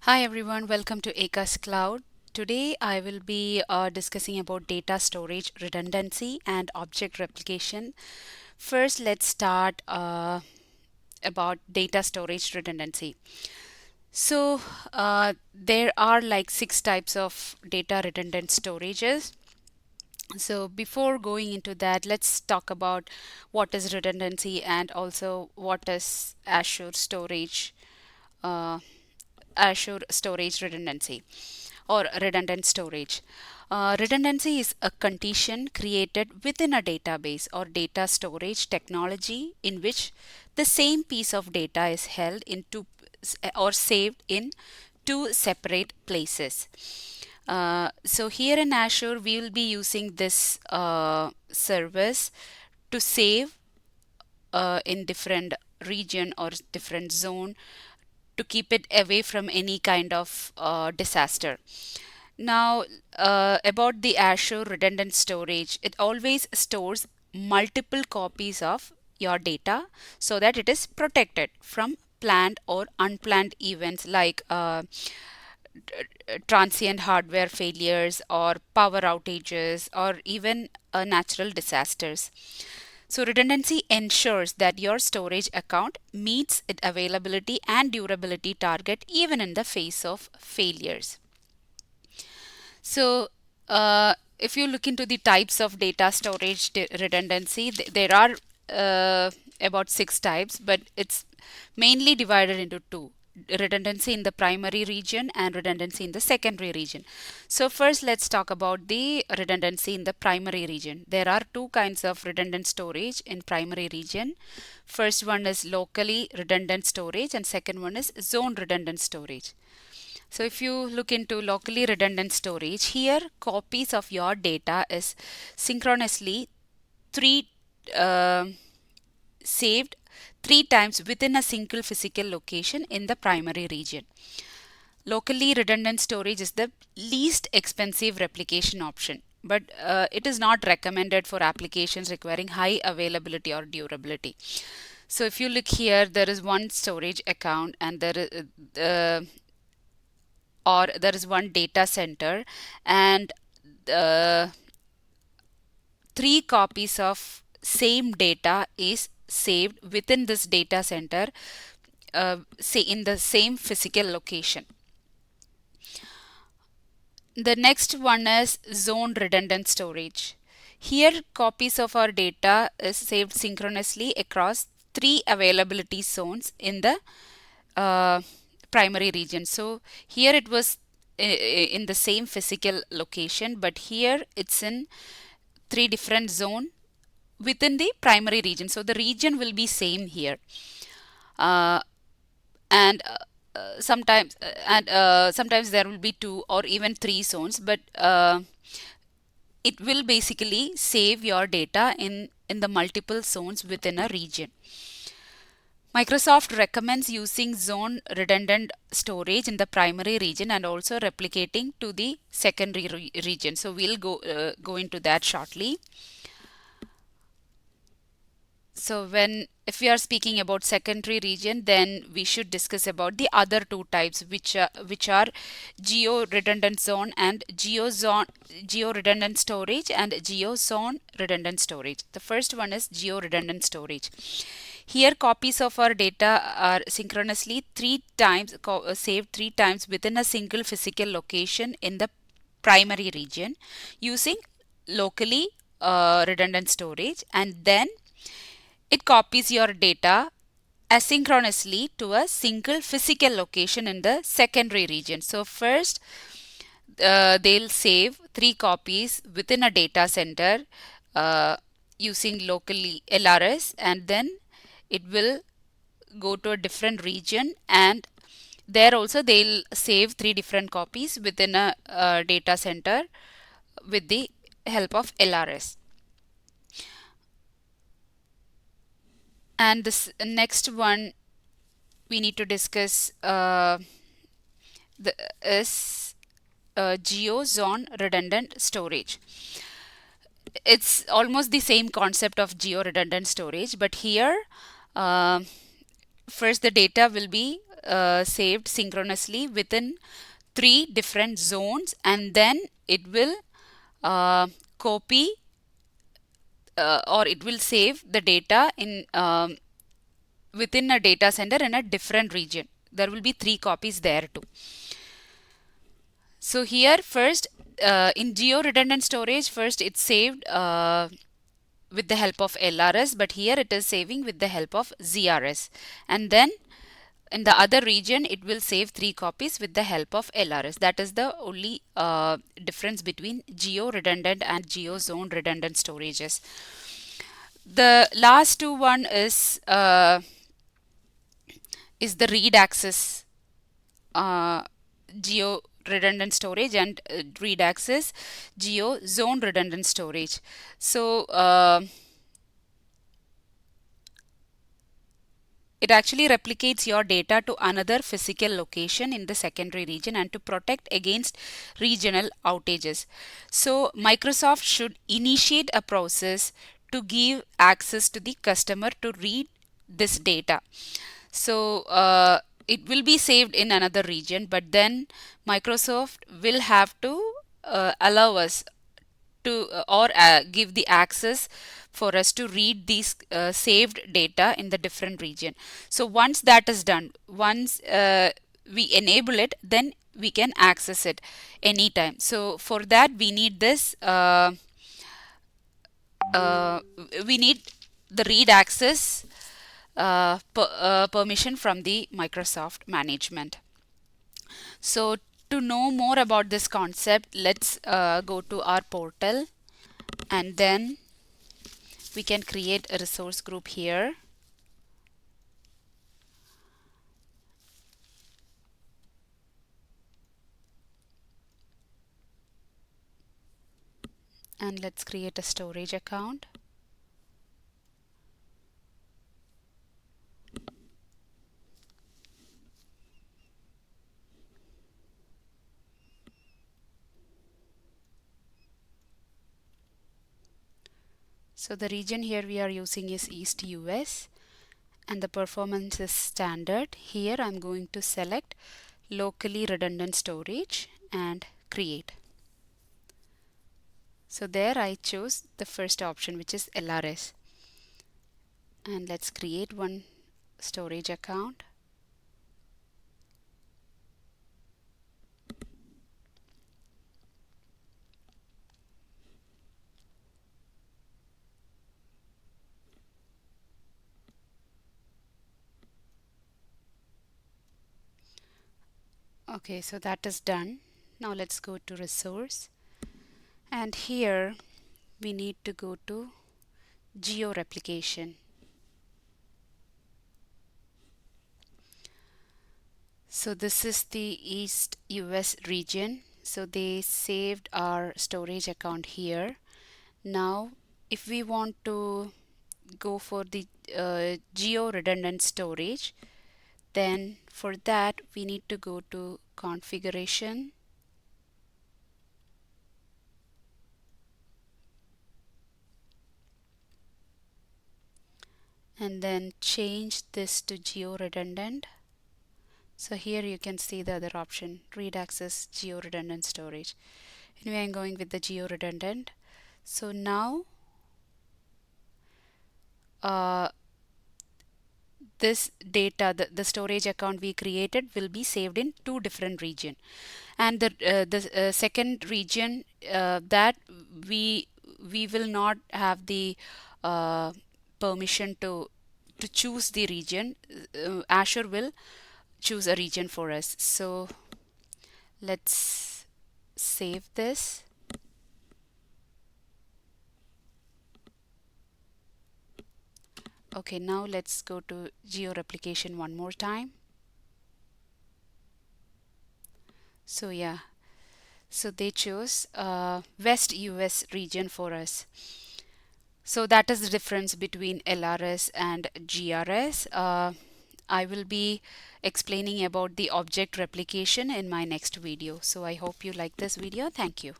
Hi everyone, welcome to Ekascloud. Today I will be discussing about data storage redundancy and object replication. First, let's start about data storage redundancy. So, there are like six types of data redundant storages. So, before going into that, let's talk about what is redundancy and also what is uh, Azure storage redundancy or redundant storage. Redundancy is a condition created within a database or data storage technology in which the same piece of data is held in two or saved in two separate places. So here in Azure, we will be using this service to save in different region or different zone to keep it away from any kind of disaster. Now, about the Azure redundant storage, it always stores multiple copies of your data so that it is protected from planned or unplanned events like transient hardware failures or power outages or even natural disasters. So redundancy ensures that your storage account meets its availability and durability target even in the face of failures. So if you look into the types of data storage redundancy, there are about six types, but it's mainly divided into two: redundancy in the primary region and redundancy in the secondary region. So first let's talk about the redundancy in the primary region. There are two kinds of redundant storage in primary region. First one is locally redundant storage and second one is zone redundant storage. So if you look into locally redundant storage, here copies of your data is synchronously three uh, saved three times within a single physical location in the primary region. Locally redundant storage is the least expensive replication option, but it is not recommended for applications requiring high availability or durability. So if you look here, there is one storage account and there is one data center and uh, three copies of same data is saved within this data center, say in the same physical location. The next one is zone redundant storage. Here copies of our data is saved synchronously across three availability zones in the uh, primary region. So here it was in the same physical location, but here it's in three different zone within the primary region. So the region will be same here. Uh, and sometimes there will be two or even three zones, but it will basically save your data in the multiple zones within a region. Microsoft recommends using zone redundant storage in the primary region and also replicating to the secondary region. So we'll go into that shortly. So if we are speaking about secondary region, then we should discuss about the other two types, which are geo redundant zone and geo redundant storage and geo zone redundant storage. The first one is geo redundant storage. Here copies of our data are synchronously saved three times within a single physical location in the primary region using locally redundant storage, and then it copies your data asynchronously to a single physical location in the secondary region. So first they'll save three copies within a data center using locally LRS, and then it will go to a different region, and there also they'll save three different copies within a data center with the help of LRS. And this next one we need to discuss is geo zone redundant storage. It's almost the same concept of geo redundant storage, but here uh, first the data will be saved synchronously within 3 different zones, and then it will copy or it will save the data in within a data center in a different region. There will be 3 copies there too. So here first in geo redundant storage, first it's saved with the help of LRS, but here it is saving with the help of ZRS, and then in the other region it will save 3 copies with the help of LRS. That is the only difference between geo redundant and geo zone redundant storages. The last two one is the read access geo redundant storage, and read access geo zone redundant storage. So it actually replicates your data to another physical location in the secondary region and to protect against regional outages. So Microsoft should initiate a process to give access to the customer to read this data. So it will be saved in another region, but then Microsoft will have to allow us to or give the access for us to read these saved data in the different region. So once that is done, once we enable it, then we can access it anytime. So for that we need this uh, we need the read access permission from the Microsoft management. So to know more about this concept, let's go to our portal, and then we can create a resource group here. And let's create a storage account. So the region here we are using is East US, and the performance is standard. Here I'm going to select locally redundant storage and create. So there I chose the first option, which is LRS. And let's create one storage account. Okay, so that is done. Now let's go to resource, and here we need to go to geo replication. So this is the East US region. So they saved our storage account here. Now if we want to go for the geo redundant storage, then for that we need to go to configuration, and then change this to geo redundant. So here you can see the other option, read access geo redundant storage. Anyway, I'm going with the geo redundant. So now this data, the storage account we created, will be saved in 2 different regions, and the second region that we will not have the permission to choose the region. Azure will choose a region for us. So let's save this. Okay, now let's go to geo replication one more time. So yeah, so they chose West US region for us. So that is the difference between LRS and GRS. I will be explaining about the object replication in my next video. So I hope you like this video. Thank you.